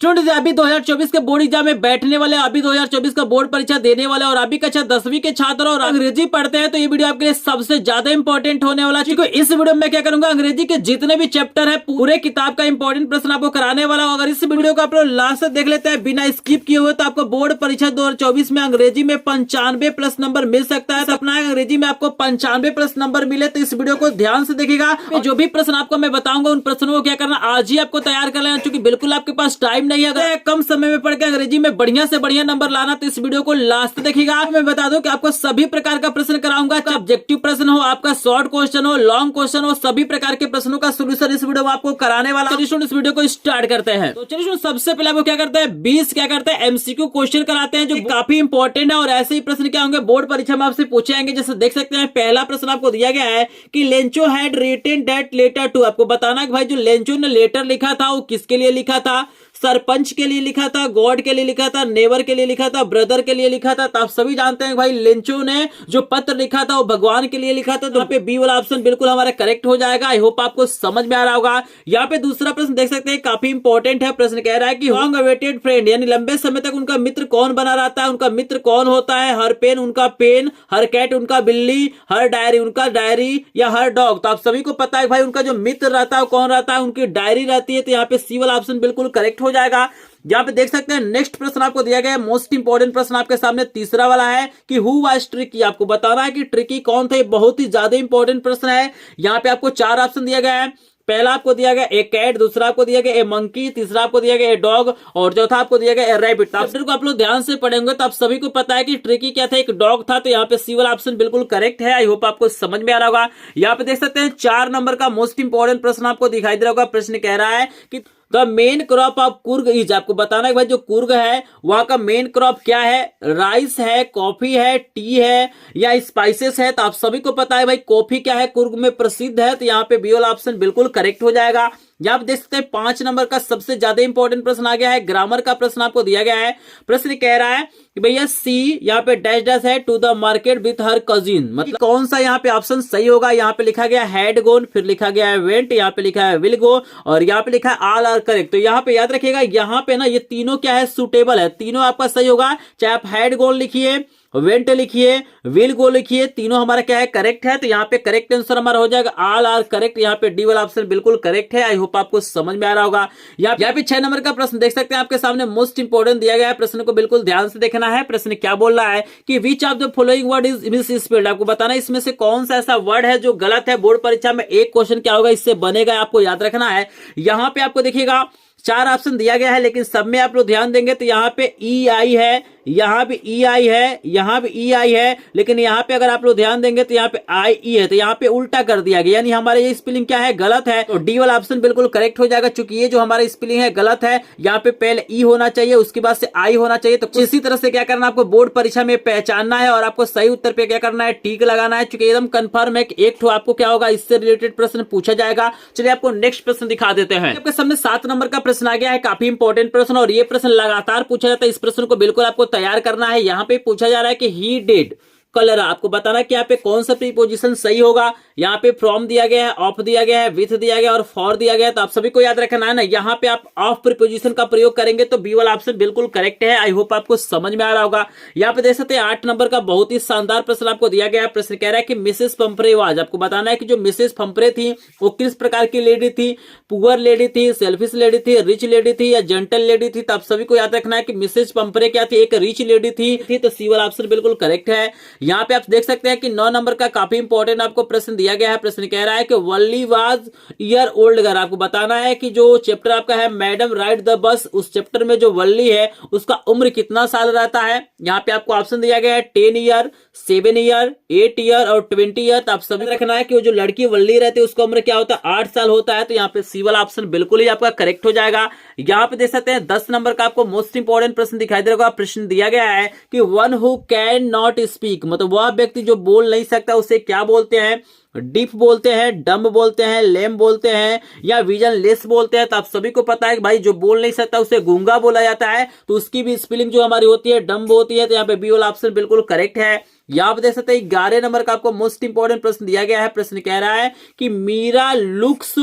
Students अभी 2024 के board exam में बैठने वाले, अभी 2024 का बोर्ड परीक्षा देने वाले और अभी कक्षा 10वीं के छात्र और अंग्रेजी पढ़ते हैं तो ये वीडियो आपके लिए सबसे ज्यादा इंपॉर्टेंट होने वाला है। क्योंकि इस वीडियो में क्या करूंगा, अंग्रेजी के जितने भी चैप्टर है पूरे किताब का इंपॉर्टेंट प्रश्न आपको कराने वाला हूं। अगर इस वीडियो को आप लोग लास्ट तक देख लेते हैं बिना स्किप किए हुए तो आपको बोर्ड परीक्षा 2024 में अंग्रेजी में 95 प्लस नंबर मिल सकता है। सपना है अंग्रेजी में आपको 95 प्लस नंबर मिले तो इस वीडियो को ध्यान से देखिएगा। जो भी प्रश्न आपको मैं बताऊंगा उन प्रश्नों को क्या करना, आज ही आपको तैयार कर लेना, क्योंकि बिल्कुल आपके पास टाइम नहीं है। अगर कम समय में पढ़ के अंग्रेजी में बढ़िया से बढ़िया नंबर लाना तो इस वीडियो को लास्ट देखिएगा। मैं बता दूं कि आपको सभी प्रकार का प्रश्न कराऊंगा, चाहे ऑब्जेक्टिव प्रश्न हो, आपका शॉर्ट क्वेश्चन हो, लॉन्ग क्वेश्चन हो, सभी प्रकार के प्रश्नों का सोल्यूशन इस वीडियो में आपको कराने वाला हूं। इस वीडियो को स्टार्ट करते हैं। तो चलिए सबसे पहले वो क्या करते हैं, 20 क्या करते हैं एमसीक्यू क्वेश्चन कराते हैं जो काफी इंपॉर्टेंट है। और ऐसे ही प्रश्न क्या होंगे बोर्ड परीक्षा में आपसे पूछे जाएंगे। जैसे देख सकते हैं पहला प्रश्न आपको दिया गया है कि Lencho had written that letter to. आपको बताना कि भाई जो लेंचो ने लेटर लिखा था वो किसके लिए लिखा था, सरपंच के लिए लिखा था, गॉड के लिए लिखा था, नेवर के लिए लिखा था, ब्रदर के लिए लिखा था। तो आप सभी जानते हैं भाई लेंचो ने जो पत्र लिखा था वो भगवान के लिए लिखा था। तो यहाँ पे बी वाला ऑप्शन बिल्कुल हमारा करेक्ट हो जाएगा। आई होप आपको समझ में आ रहा होगा। यहाँ पे दूसरा प्रश्न देख सकते हैं काफी इंपॉर्टेंट है। प्रश्न कह रहा है कि लॉन्ग अवेटेड फ्रेंड यानी लंबे समय तक उनका मित्र कौन बना रहता है, उनका मित्र कौन होता है। हर पेन उनका पेन, हर कैट उनका बिल्ली, हर डायरी उनका डायरी या हर डॉग। तो आप सभी को पता है भाई उनका जो मित्र रहता है कौन रहता है, उनकी डायरी रहती है। तो यहाँ पे सी वाला ऑप्शन बिल्कुल करेक्ट हो जाएगा। यहाँ पे देख सकते हैं नेक्स्ट प्रश्न आपको दिया गया है, मोस्ट इंपोर्टेंट प्रश्न आपके सामने तीसरा वाला है कि हु वाज ट्रिकी। आपको बताना है कि ट्रिकी कौन था। ये बहुत ही ज्यादा इंपॉर्टेंट प्रश्न है। यहाँ पे आपको 4 ऑप्शन दिया गया है। पहला आपको दिया गया ए कैट, दूसरा आपको दिया गया ए मंकी, तीसरा आपको दिया गया ए डॉग और चौथा आपको दिया गया ए रैबिट। ऑप्शन को आप लोग ध्यान से पढ़ेंगे तो आप सभी को पता है कि ट्रिकी क्या था, एक डॉग था। तो यहाँ पे सी वाला ऑप्शन बिल्कुल करेक्ट है। आई होप आपको समझ में आ रहा होगा। यहाँ पे देख सकते हैं 4 नंबर का मोस्ट इंपोर्टेंट प्रश्न आपको दिखाई दे रहा होगा। प्रश्न कह रहा है कि the main crop of Coorg is. आपको बताना है भाई जो कुर्ग है वहां का मेन क्रॉप क्या है, राइस है, कॉफी है, टी है या स्पाइसेस है। तो आप सभी को पता है भाई कॉफी क्या है, कुर्ग में प्रसिद्ध है। तो यहाँ पे बी वाला ऑप्शन बिल्कुल करेक्ट हो जाएगा। यहाँ पे देख सकते हैं 5 नंबर का सबसे ज्यादा इंपॉर्टेंट प्रश्न आ गया है, ग्रामर का प्रश्न आपको दिया गया है। प्रश्न कह रहा है कि भैया सी यहाँ पे डैश डैश है to the market with her cousin. मतलब कौन सा यहाँ पे ऑप्शन सही होगा। यहाँ पे लिखा गया हैड गोन, फिर लिखा गया है वेंट, यहाँ पे लिखा है विल गो और यहाँ पे लिखा है ऑल आर करेक्ट। तो यहाँ पे याद रखिएगा यहाँ पे ना ये तीनों क्या है, सुटेबल है, तीनों आपका सही होगा। चाहे आप हैड गोन लिखिए, वेंट लिखिए, विल गो लिखिए, तीनों हमारा क्या है करेक्ट है। तो यहाँ पे करेक्ट आंसर हमारा हो जाएगा ऑल आर करेक्ट। यहाँ पे डी वाला ऑप्शन बिल्कुल करेक्ट है। आई होप आपको समझ में आ रहा होगा। यहाँ पे 6 नंबर का प्रश्न देख सकते हैं आपके सामने मोस्ट इंपोर्टेंट दिया गया है। प्रश्न को बिल्कुल ध्यान से देखना है। प्रश्न क्या बोल रहा है कि which of the following word is misspelled. आपको बताना है इसमें से कौन सा ऐसा वर्ड है जो गलत है। बोर्ड परीक्षा में एक क्वेश्चन क्या होगा इससे बनेगा, आपको याद रखना है। यहाँ पे आपको देखिएगा 4 ऑप्शन दिया गया है लेकिन सब में आप लोग ध्यान देंगे तो यहाँ पे ई आई है, यहाँ पे ई आई है, यहाँ पे ई आई है, लेकिन यहाँ पे अगर आप लोग ध्यान देंगे तो यहाँ पे आई ई है। तो यहाँ पे उल्टा कर दिया गया, यानी हमारे ये स्पेलिंग क्या है गलत है। तो डी वाला ऑप्शन बिल्कुल करेक्ट हो जाएगा। चूंकि ये जो हमारा स्पेलिंग है गलत है, यहाँ पे पहले ई होना चाहिए उसके बाद से आई होना चाहिए। तो इसी तरह से क्या करना आपको बोर्ड परीक्षा में पहचानना है और आपको सही उत्तर पे क्या करना है, टिक लगाना है। चूंकि एकदम कंफर्म है कि एक ठो आपको क्या होगा इससे रिलेटेड प्रश्न पूछा जाएगा। चलिए आपको नेक्स्ट प्रश्न दिखा देते हैं। आपके सामने 7 नंबर का प्रश्न आ गया है, काफी इंपॉर्टेंट प्रश्न और ये प्रश्न लगातार पूछा जाता है। इस प्रश्न को बिल्कुल आपको तैयार करना है। यहाँ पे पूछा जा रहा है कि ही डिड कलर। आपको बताना कि यहाँ पे कौन सा प्रीपोजिशन सही होगा। यहाँ पे फ्रॉम दिया गया है, ऑफ दिया गया है, विथ दिया गया और फॉर दिया गया है। तो आप सभी को याद रखना है ना, यहाँ पे आप ऑफ प्रीपोजिशन का प्रयोग करेंगे तो बी वाला ऑप्शन बिल्कुल करेक्ट है। आई होप आपको समझ में आ रहा होगा। यहाँ पे देख सकते हैं 8 नंबर का बहुत ही शानदार प्रश्न आपको दिया गया है। प्रश्न कह रहा है कि मिसेस पंपरे वाज। आपको बताना है कि जो मिसेस पंपरे थी वो किस प्रकार की लेडी थी, पुअर लेडी थी, सेल्फिश लेडी थी, रिच लेडी थी या जेंटल लेडी थी। तो आप सभी को याद रखना है कि मिसेस पंपरे क्या थी, एक रिच लेडी थी। तो सी वाला ऑप्शन बिल्कुल करेक्ट है। यहाँ पे आप देख सकते हैं कि 9 नंबर का काफी इंपॉर्टेंट आपको प्रश्न दिया गया है। प्रश्न कह रहा है कि वल्ली वाज ईयर ओल्ड गर्ल। आपको बताना है कि जो चैप्टर आपका है मैडम राइड द बस, उस चैप्टर में जो वल्ली है उसका उम्र कितना साल रहता है। यहाँ पे आपको ऑप्शन दिया गया है 10 ईयर, 7 ईयर, 8 ईयर और 20 ईयर। तो आप सभी रखना है कि वो जो लड़की वल्ली रहती है उसका उम्र क्या होता है, 8 साल होता है। तो यहाँ पे सी वाला ऑप्शन बिल्कुल ही आपका करेक्ट हो जाएगा। यहाँ पे देख सकते हैं 10 नंबर का आपको मोस्ट इंपोर्टेंट प्रश्न दिखाई दे रहा है। प्रश्न दिया गया है कि one who can not speak, मतलब वह व्यक्ति जो बोल नहीं सकता उसे क्या बोलते हैं। डिफ बोलते हैं, डम्ब बोलते हैं, लेम बोलते हैं या विजन लेस बोलते हैं। तो आप सभी को पता है कि भाई जो बोल नहीं सकता उसे गूंगा बोला जाता है। तो उसकी भी स्पेलिंग जो हमारी होती है डम्ब होती है। तो यहाँ पे बी वाला ऑप्शन बिल्कुल करेक्ट है। यहाँ पे देख सकते हैं 11 नंबर का आपको मोस्ट इंपोर्टेंट प्रश्न दिया गया है। प्रश्न कह रहा है कि मीरा लुक्स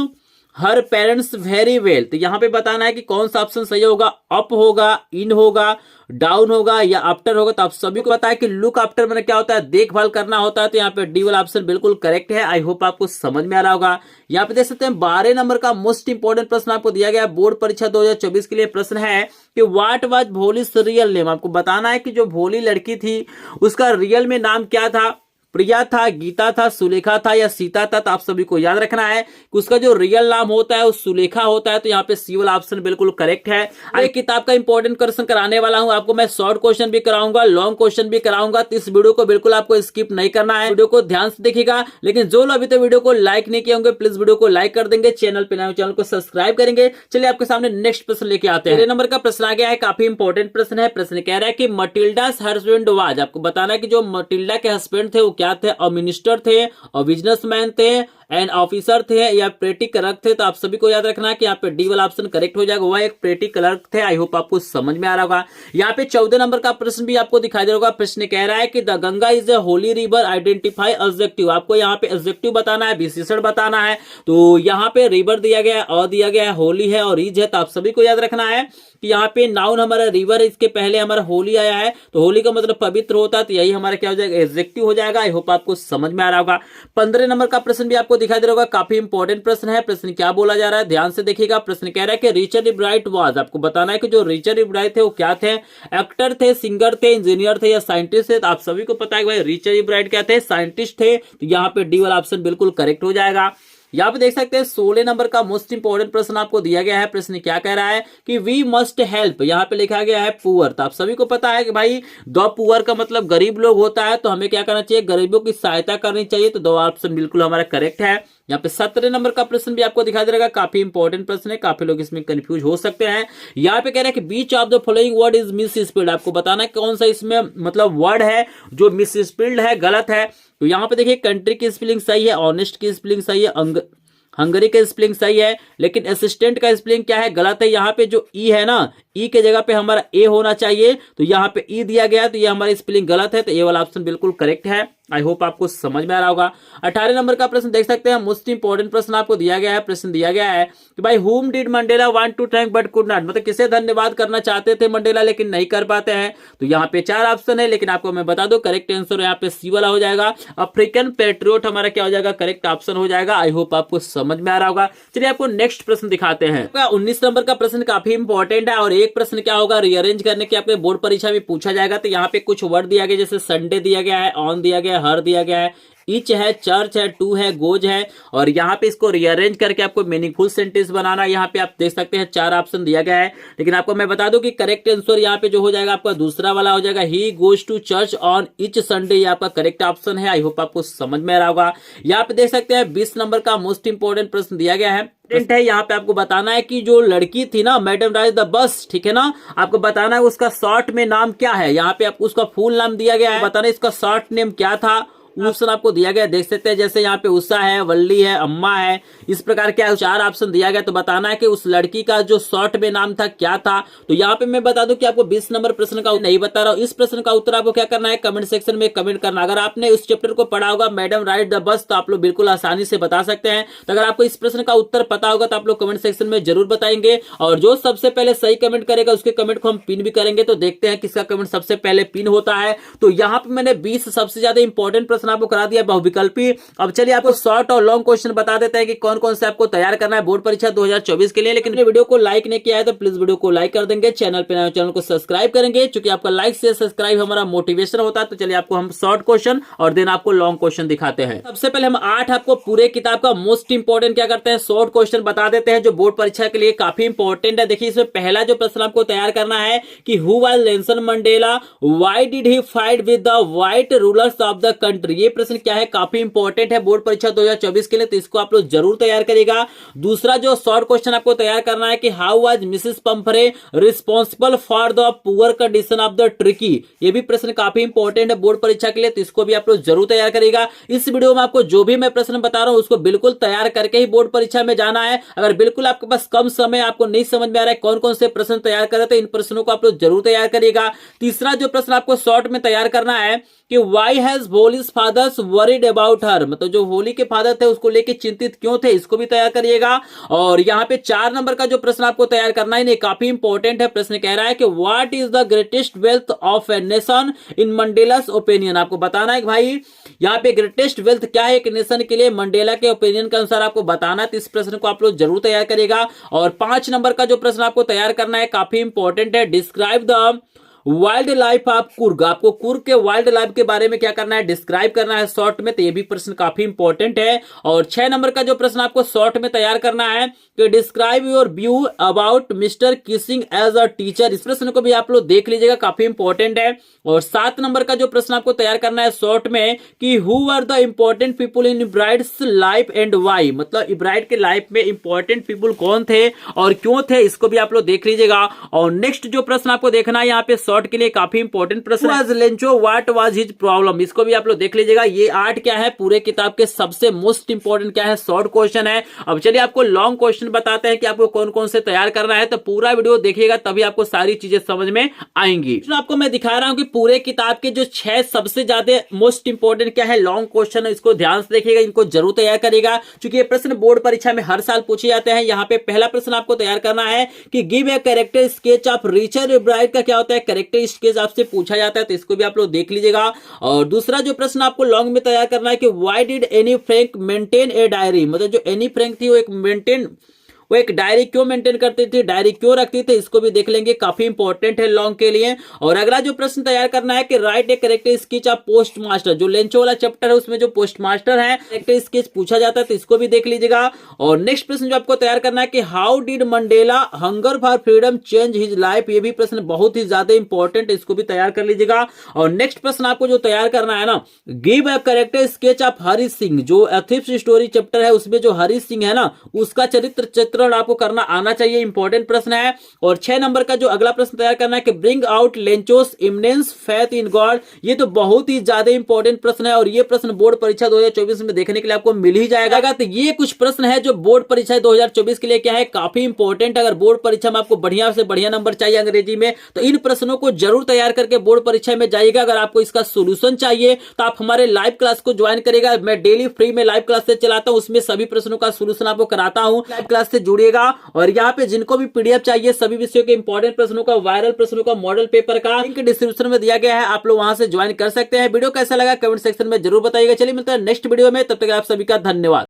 हर पेरेंट्स वेरी वेल। तो यहाँ पे बताना है कि कौन सा ऑप्शन सही होगा, अप होगा, इन होगा, डाउन होगा या आफ्टर होगा। तो आप सभी को पता है कि लुक आफ्टर मैंने क्या होता है, देखभाल करना होता है। तो यहाँ पे डी वाला ऑप्शन बिल्कुल करेक्ट है। आई होप आपको समझ में आ रहा होगा। यहाँ पे देख सकते हैं 12 नंबर का मोस्ट इंपोर्टेंट प्रश्न आपको दिया गया है बोर्ड परीक्षा 2024 के लिए। प्रश्न है कि व्हाट वाज भोली's रियल नेम। आपको बताना है कि जो भोली लड़की थी उसका रियल में नाम क्या था। प्रिया था, गीता था, सुलेखा था या सीता था। तो आप सभी को याद रखना है कि उसका जो रियल नाम होता है वो सुलेखा होता है। तो यहाँ पे सी वाला ऑप्शन बिल्कुल करेक्ट है। एक किताब का इंपॉर्टेंट क्वेश्चन कराने वाला हूं आपको। मैं शॉर्ट क्वेश्चन भी कराऊंगा, लॉन्ग क्वेश्चन भी कराऊंगा। तो इस वीडियो को बिल्कुल आपको स्किप नहीं करना है, वीडियो को ध्यान से देखिएगा। लेकिन जो लोग अभी तक वीडियो को लाइक नहीं किए होंगे प्लीज वीडियो को लाइक कर देंगे, चैनल पे नए चैनल को सब्सक्राइब करेंगे। चलिए आपके सामने नेक्स्ट प्रश्न लेके आते हैं। 13 नंबर का प्रश्न आ गया है, काफी इंपॉर्टेंट प्रश्न है। प्रश्न कह रहा है कि मटिल्डास हस्बैंड वाज। आपको बताना है कि जो मटिल्डा के हस्बैंड थे वो क्या थे, और मिनिस्टर थे और बिजनेसमैन थे एंड ऑफिसर थे या प्रेटी क्लर्क थे। तो आप सभी को याद रखना है कि यहाँ पे डी वाला ऑप्शन करेक्ट हो जाएगा। वह एक प्रेटी क्लर्क थे। आई होप आपको समझ में आ रहा होगा। यहाँ पे 14 नंबर का प्रश्न भी आपको दिखाई दे रहा होगा। प्रश्न कह रहा है कि the Ganga is a Holi river, identify adjective. आपको यहाँ पे एडजेक्टिव बताना है, विशेषण बताना है। तो यहाँ पे रिवर दिया गया है, और दिया गया है, होली है और इज है। तो आप सभी को याद रखना है कि यहाँ पे नाउन हमारा रिवर है, इसके पहले हमारा होली आया है। तो होली का मतलब पवित्र होता है। तो यही हमारा क्या हो जाएगा, एडजेक्टिव हो जाएगा। आई होप आपको समझ में आ रहा होगा। 15 नंबर का प्रश्न भी आपको दिखाई दे रहा होगा। काफी इंपॉर्टेंट प्रश्न है। प्रश्न क्या बोला जा रहा है, ध्यान से देखिएगा। प्रश्न कह रहा है कि रिचर्ड इब्राइट वाज। आपको बताना है कि जो रिचर्ड इब्राइट थे वो क्या थे, एक्टर थे, सिंगर थे, इंजीनियर थे या साइंटिस्ट थे। तो आप सभी को पता है कि भाई रिचर्ड इब्राइट क्या थे, साइंटिस्ट थे। तो यहाँ पे डी वाला ऑप्शन बिल्कुल करेक्ट हो जाएगा। यहाँ पे देख सकते हैं 16 नंबर का मोस्ट इंपोर्टेंट प्रश्न आपको दिया गया है। प्रश्न क्या कह रहा है कि वी मस्ट हेल्प। यहाँ पे लिखा गया है पुअर। तो आप सभी को पता है कि भाई द पुअर का मतलब गरीब लोग होता है। तो हमें क्या करना चाहिए, गरीबों की सहायता करनी चाहिए। तो दो ऑप्शन बिल्कुल हमारा करेक्ट है। यहाँ पे 17 नंबर का प्रश्न भी आपको दिखाई दे रहेगा। काफी इंपॉर्टेंट प्रश्न है, काफी लोग इसमें कंफ्यूज हो सकते हैं। यहाँ पे कह रहा है कि which of the following word is misspelled. आपको बताना है कौन सा इसमें मतलब वर्ड है जो मिस स्पेल्ड है, गलत है। तो यहाँ पे देखिए कंट्री की स्पेलिंग सही है, ऑनेस्ट की स्पेलिंग सही है, हंगरी का स्पेलिंग सही है, लेकिन असिस्टेंट का स्पेलिंग क्या है, गलत है। यहाँ पे जो ई है ना, ई के जगह पे हमारा ए होना चाहिए। तो यहाँ पे ई दिया गया, तो ये हमारी स्पेलिंग गलत है। तो ये वाला ऑप्शन बिल्कुल करेक्ट है। आई होप आपको समझ में आ रहा होगा। 18 नंबर का प्रश्न देख सकते हैं, मोस्ट इंपोर्टेंट प्रश्न आपको दिया गया है। प्रश्न दिया गया है कि भाई whom did Mandela want to thank but could not. मतलब किसे धन्यवाद करना चाहते थे मंडेला लेकिन नहीं कर पाते हैं। तो यहाँ पे 4 ऑप्शन है, लेकिन आपको मैं बता दूं करेक्ट आंसर यहाँ पे सी वाला हो जाएगा। अफ्रीकन पेट्रियोट हमारा क्या हो जाएगा, करेक्ट ऑप्शन हो जाएगा। आई होप आपको समझ में आ रहा होगा। चलिए आपको नेक्स्ट प्रश्न दिखाते हैं। 19 नंबर का प्रश्न काफी इंपॉर्टेंट है और एक प्रश्न क्या होगा, रीअरेंज करने के आपके बोर्ड परीक्षा में पूछा जाएगा। तो यहाँ पे कुछ वर्ड दिया गया, जैसे संडे दिया गया है, ऑन दिया गया है, हर दिया गया है, इच है, चर्च है, टू है, गोज है। और यहाँ पे इसको रीअरेंज करके आपको मीनिंगफुल सेंटेंस बनाना। यहाँ पे आप देख सकते हैं 4 ऑप्शन दिया गया है, लेकिन आपको मैं बता दूं कि करेक्ट आंसर यहाँ पे जो हो जाएगा आपका दूसरा वाला हो जाएगा, he goes to church on each Sunday. ये आपका करेक्ट ऑप्शन है। आई होप आपको समझ में आ रहा होगा। यहाँ पे देख सकते हैं 20 नंबर का मोस्ट इंपोर्टेंट प्रश्न दिया गया है। यहाँ पे आपको बताना है कि जो लड़की थी ना, मैडम राइज द बस, ठीक है ना, आपको बताना है उसका शॉर्ट में नाम क्या है। यहाँ पे आपको उसका फुल नाम दिया गया है, बताना है इसका शॉर्ट नेम क्या था। ऑप्शन आपको दिया गया, देख सकते हैं, जैसे यहाँ पे उषा है, वल्ली है, अम्मा है, इस प्रकार क्या 4 ऑप्शन दिया गया। तो बताना है कि उस लड़की का जो शॉर्ट में नाम था क्या था। तो यहाँ पे मैं बता दूं कि आपको 20 नंबर प्रश्न का नहीं बता रहा हूँ। इस प्रश्न का उत्तर आपको क्या करना है, कमेंट सेक्शन में कमेंट करना। अगर आपने उस चैप्टर को पढ़ा होगा मैडम राइड द बस, तो आप लोग बिल्कुल आसानी से बता सकते हैं। तो अगर आपको इस प्रश्न का उत्तर पता होगा तो आप लोग कमेंट सेक्शन में जरूर बताएंगे, और जो सबसे पहले सही कमेंट करेगा उसके कमेंट को हम पिन भी करेंगे। तो देखते हैं किसका कमेंट सबसे पहले पिन होता है। तो यहाँ पे मैंने 20 सबसे ज्यादा इंपॉर्टेंट प्रश्न आपको करा दिया, बहुविकल्पी। अब चलिए आपको शॉर्ट और लॉन्ग क्वेश्चन बता देते हैं कि कौन कौन से आपको तैयार करना है बोर्ड परीक्षा 2024 के लिए। लेकिन वीडियो को लाइक नहीं किया है तो प्लीज वीडियो को लाइक कर देंगे, चैनल पे नए चैनल को सब्सक्राइब करेंगे, क्योंकि आपका लाइक से सब्सक्राइब हमारा मोटिवेशन होता है। तो चलिए आपको हम शॉर्ट क्वेश्चन और देन आपको लॉन्ग क्वेश्चन दिखाते हैं। सबसे पहले हम 8 आपको पूरे किताब का मोस्ट इंपोर्टेंट क्या करते हैं, शॉर्ट क्वेश्चन बता देते हैं, जो बोर्ड परीक्षा के लिए काफी इंपॉर्टेंट है। देखिए इसमें पहला जो प्रश्न आपको तैयार करना है कि who was Nelson Mandela, why did he fight with the white rulers of the country. ये प्रश्न क्या है, काफी इंपॉर्टेंट है बोर्ड परीक्षा 2024 के लिए, तो इसको आप लोग जरूर तैयार करेगा। दूसरा जो शॉर्ट क्वेश्चन आपको तैयार करना है कि how was Mrs पंफरे responsible for the poor condition of the tricky. ये भी प्रश्न काफी इंपॉर्टेंट है बोर्ड परीक्षा के लिए, तो इसको भी आप लोग जरूर तैयार करेगा। इस वीडियो में आपको जो भी मैं प्रश्न बता रहा हूं उसको बिल्कुल तैयार करके ही बोर्ड परीक्षा में जाना है। अगर बिल्कुल आपके पास कम समय, आपको नहीं समझ में आ रहा है कौन कौन से प्रश्न तैयार कर रहे थे, इन प्रश्नों को आप लोग जरूर तैयार करिएगा। तीसरा जो प्रश्न आपको शॉर्ट में तैयार करना है कि व्हाई हैज भोली's फादर्स वरीड अबाउट हर, मतलब जो होली के फादर थे उसको लेके चिंतित क्यों थे, इसको भी तैयार करिएगा। और यहाँ पे 4 नंबर का जो प्रश्न आपको तैयार करना है, काफी इंपॉर्टेंट है। प्रश्न कह रहा है कि what is the greatest wealth of a nation in Mandela's opinion. आपको बताना है कि भाई यहाँ पे ग्रेटेस्ट वेल्थ क्या है एक नेशन के लिए, मंडेला के ओपिनियन के अनुसार आपको बताना है। तो इस प्रश्न को आप लोग जरूर तैयार करेगा। और 5 नंबर का जो प्रश्न आपको तैयार करना है काफी इंपॉर्टेंट है। Describe the wild life of Coorg. आपको कुर्ग के वाइल्ड लाइफ के बारे में क्या करना है, डिस्क्राइब करना है शॉर्ट में। तो ये भी प्रश्न काफी इंपॉर्टेंट है। और 6 नंबर का जो प्रश्न आपको शॉर्ट में तैयार करना है कि describe your view about mister Keesing as a teacher. इस प्रश्न को भी आप लोग देख लीजिएगा, काफी इंपॉर्टेंट है। और 7 नंबर का जो प्रश्न आपको तैयार करना है शॉर्ट में कि who are the important people in इब्राइड्स लाइफ एंड वाई, मतलब इब्राइड के लाइफ में इंपॉर्टेंट पीपुल कौन थे और क्यों थे, इसको भी आप लोग देख लीजिएगा। और नेक्स्ट जो प्रश्न आपको देखना है यहाँ पे शॉर्ट के लिए काफी इंपॉर्टेंट प्रश्न है, Lencho what was his problem. इसको भी आप लोग देख लीजिएगा। ये 8 क्या है, पूरे किताब के सबसे मोस्ट इंपॉर्टेंट क्या है, शॉर्ट क्वेश्चन है। अब चलिए आपको लॉन्ग क्वेश्चन बताते हैं कि आपको कौन कौन से तैयार करना है। तो पूरा वीडियो देखिएगा तभी आपको सारी चीजें समझ में आएंगी। तो आपको मैं दिखा रहा हूं कि पूरे किताब के जो 6 सबसे ज्यादा मोस्ट इंपॉर्टेंट क्या है लॉन्ग क्वेश्चन है, इसको ध्यान से देखिएगा, इनको जरूर तैयार करिएगा क्योंकि ये प्रश्न बोर्ड परीक्षा में हर साल पूछे जाते हैं। यहाँ पे पहला प्रश्न आपको तैयार करना है कि give a character sketch of Richard Ibrahim का क्या होता है, कैरेक्टर स्केच आपसे पूछा जाता है, तो इसको भी आप लोग देख लीजिएगा। और दूसरा जो प्रश्न आपको लॉन्ग में तैयार करना है कि why did Anne Frank maintain a diary, मतलब जो एनी फ्रैंक थी वो एक डायरी क्यों मेंटेन करती थी, डायरी क्यों रखती थी, इसको भी देख लेंगे, काफी इंपॉर्टेंट है लॉन्ग के लिए। और अगला जो प्रश्न तैयार करना है कि right a character sketch of post master, जो लेंचो वाला चैप्टर है उसमें जो पोस्ट मास्टर है कैरेक्टर स्केच पूछा जाता है, तो इसको भी देख लीजिएगा। और नेक्स्ट प्रश्न जो आपको तैयार करना है कि how did Mandela hunger for freedom change his life, ये भी प्रश्न बहुत ही ज्यादा इंपॉर्टेंट है, इसको भी तैयार कर लीजिएगा। और नेक्स्ट प्रश्न आपको जो तैयार करना है ना, give a character sketch of Hari Singh, जो एथिप्स स्टोरी चैप्टर है उसमें जो हरी सिंह है ना उसका चित्रण आपको करना आना चाहिए, इंपॉर्टेंट प्रश्न है। और 6 नंबर का जो अगला प्रश्न तैयार करना है कि bring out Lencho's immense faith in God, ये तो बहुत ही ज्यादा इंपॉर्टेंट प्रश्न है और ये प्रश्न बोर्ड परीक्षा 2024 में देखने के लिए आपको मिल ही जाएगा। तो ये कुछ प्रश्न है जो बोर्ड परीक्षा 2024 के लिए क्या है, काफी इंपॉर्टेंट। अगर बोर्ड परीक्षा में आपको बढ़िया से बढ़िया नंबर चाहिए अंग्रेजी में तो इन प्रश्नों को जरूर तैयार करके बोर्ड परीक्षा में जाइएगा। अगर आपको इसका सोल्यूशन चाहिए तो आप हमारे लाइव क्लास को ज्वाइन करेगा, मैं डेली फ्री में लाइव क्लास से चलाता हूं, उसमें सभी प्रश्नों का सोल्यूशन आपको कराता हूं, लाइव क्लास से जुड़िएगा। और यहाँ पे जिनको भी पीडीएफ चाहिए सभी विषयों के इंपॉर्टेंट प्रश्नों का, वायरल प्रश्नों का, मॉडल पेपर का, लिंक डिस्क्रिप्शन में दिया गया है, आप लोग वहां से ज्वाइन कर सकते हैं। वीडियो कैसा लगा कमेंट सेक्शन में जरूर बताइएगा। चलिए मिलते हैं नेक्स्ट वीडियो में, तब तक आप सभी का धन्यवाद।